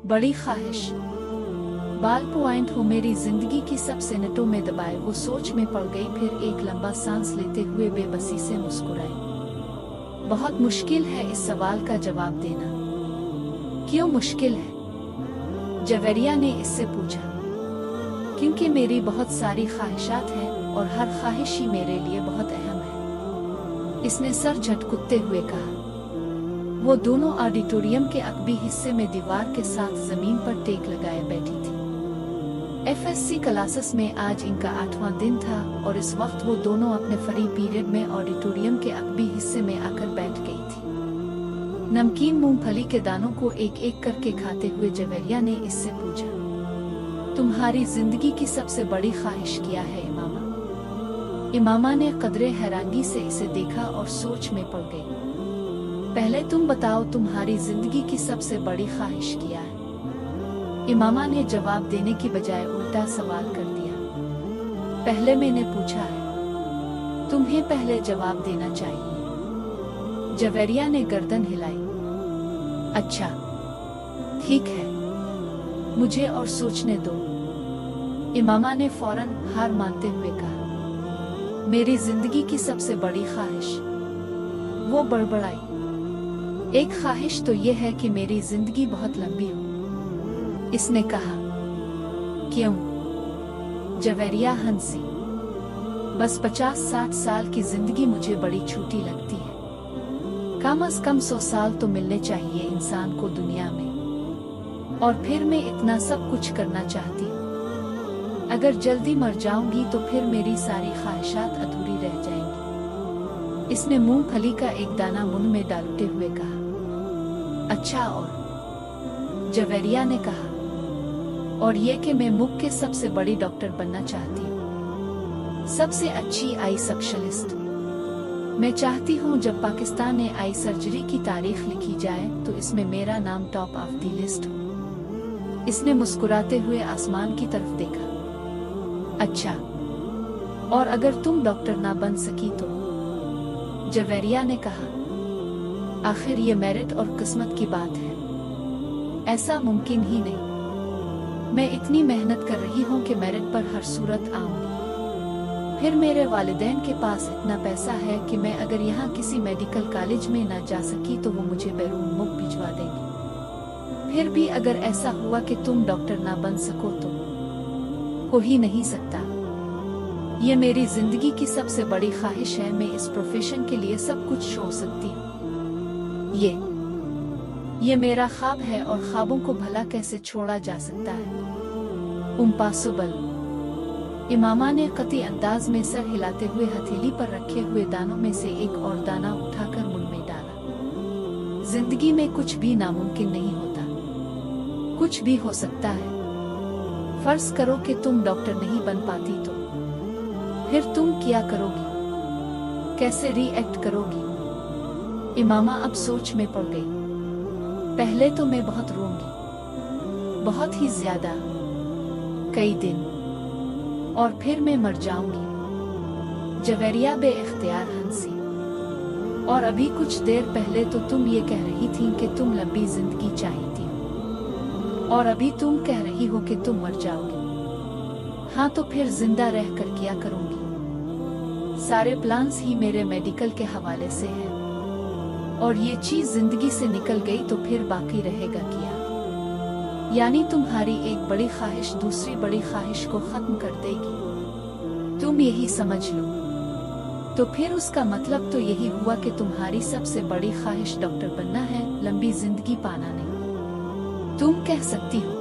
बड़ी ख्वाहिश। बाल पॉइंट हो मेरी जिंदगी की सब सेनेटों में दबाए। वो सोच में पड़ गई, फिर एक लंबा सांस लेते हुए बेबसी से मुस्कुराई। बहुत मुश्किल है इस सवाल का जवाब देना। क्यों मुश्किल है? जवेरिया ने इससे पूछा। क्योंकि मेरी बहुत सारी ख्वाहिशात हैं और हर ख्वाहिश ही मेरे लिए बहुत अहम है, इसने सर झटकुते हुए कहा। वो दोनों ऑडिटोरियम के अकबी हिस्से में दीवार के साथ जमीन पर टेक लगाए बैठी थी। एफएससी क्लासेस में आज इनका 8वां दिन था और इस वक्त वो दोनों अपने फ्री पीरियड में ऑडिटोरियम के अकबी हिस्से में आकर बैठ गई थी। नमकीन मूंगफली के दानों को एक एक करके खाते हुए जवेरिया ने इससे पूछा, तुम्हारी जिंदगी की सबसे बड़ी ख्वाहिश क्या है इमामा? इमामा ने कदरे हैरानी से इसे देखा और सोच में पड़ गई। पहले तुम बताओ, तुम्हारी जिंदगी की सबसे बड़ी ख्वाहिश क्या है? इमामा ने जवाब देने की बजाय उल्टा सवाल कर दिया। पहले मैंने पूछा है, तुम्हें पहले जवाब देना चाहिए। जवेरिया ने गर्दन हिलाई। अच्छा ठीक है, मुझे और सोचने दो, इमामा ने फौरन हार मानते हुए कहा। मेरी जिंदगी की सबसे बड़ी ख्वाहिश, वो बड़बड़ाई। एक ख्वाहिश तो ये है कि मेरी जिंदगी बहुत लंबी हो, इसने कहा। क्यों? जवेरिया हंसी। बस 50-60 साल की जिंदगी मुझे बड़ी छोटी लगती है। कम से कम 100 साल तो मिलने चाहिए इंसान को दुनिया में, और फिर मैं इतना सब कुछ करना चाहती हूँ। अगर जल्दी मर जाऊंगी तो फिर मेरी सारी ख्वाहिशात अधूरी रह जाएंगी। इसने मूंगफली का एक दाना मुंह में डालते हुए कहा। अच्छा, और? जवेरिया ने कहा। और ये कि मैं मुख के सबसे बड़ी डॉक्टर बनना चाहती हूँ, सबसे अच्छी आई स्पेशलिस्ट। मैं चाहती हूँ जब पाकिस्तान में आई सर्जरी की तारीख लिखी जाए तो इसमें मेरा नाम टॉप ऑफ द लिस्ट हो। इसने मुस्कुराते हुए आसमान की तरफ देखा। अच्छा, और अगर तुम डॉक्टर ना बन सकी तो? जवेरिया ने कहा। आखिर ये मेरिट और किस्मत की बात है, ऐसा मुमकिन ही नहीं। मैं इतनी मेहनत कर रही हूँ कि मेरिट पर हर सूरत आऊंगी। फिर मेरे वालिदैन के पास इतना पैसा है कि मैं अगर यहाँ किसी मेडिकल कॉलेज में ना जा सकी तो वो मुझे बैरून मुल्क भिजवा देंगे। फिर भी अगर ऐसा हुआ कि तुम डॉक्टर ना बन सको तो? हो ही नहीं सकता। ये मेरी जिंदगी की सबसे बड़ी ख्वाहिश है। मैं इस प्रोफेशन के लिए सब कुछ छोड़ सकती हूँ। ये मेरा ख्वाब है और ख्वाबों को भला कैसे छोड़ा जा सकता है? इम्पॉसिबल। इमामा ने कतई अंदाज में सर हिलाते हुए हथेली पर रखे हुए दानों में से एक और दाना उठाकर मुंह में डाला। जिंदगी में कुछ भी नामुमकिन नहीं होता, कुछ भी हो सकता है। फर्ज करो कि तुम डॉक्टर नहीं बन पाती तो फिर तुम क्या करोगी? कैसे रिएक्ट करोगी? इमामा अब सोच में पड़ गई। पहले तो मैं बहुत रोऊंगी, बहुत ही ज्यादा, कई दिन, और फिर मैं मर जाऊंगी। जवेरिया बेइख्तियार हंसी। और अभी कुछ देर पहले तो तुम ये कह रही थी कि तुम लंबी जिंदगी चाहती हो, और अभी तुम कह रही हो कि तुम मर जाओगी। हाँ, तो फिर जिंदा रहकर क्या करूंगी? सारे प्लान्स ही मेरे मेडिकल के हवाले से हैं, और ये चीज जिंदगी से निकल गई तो फिर बाकी रहेगा क्या? यानी तुम्हारी एक बड़ी ख्वाहिश दूसरी बड़ी ख्वाहिश को खत्म कर देगी, तुम यही समझ लो। तो फिर उसका मतलब तो यही हुआ कि तुम्हारी सबसे बड़ी ख्वाहिश डॉक्टर बनना है, लंबी जिंदगी पाना नहीं। तुम कह सकती हो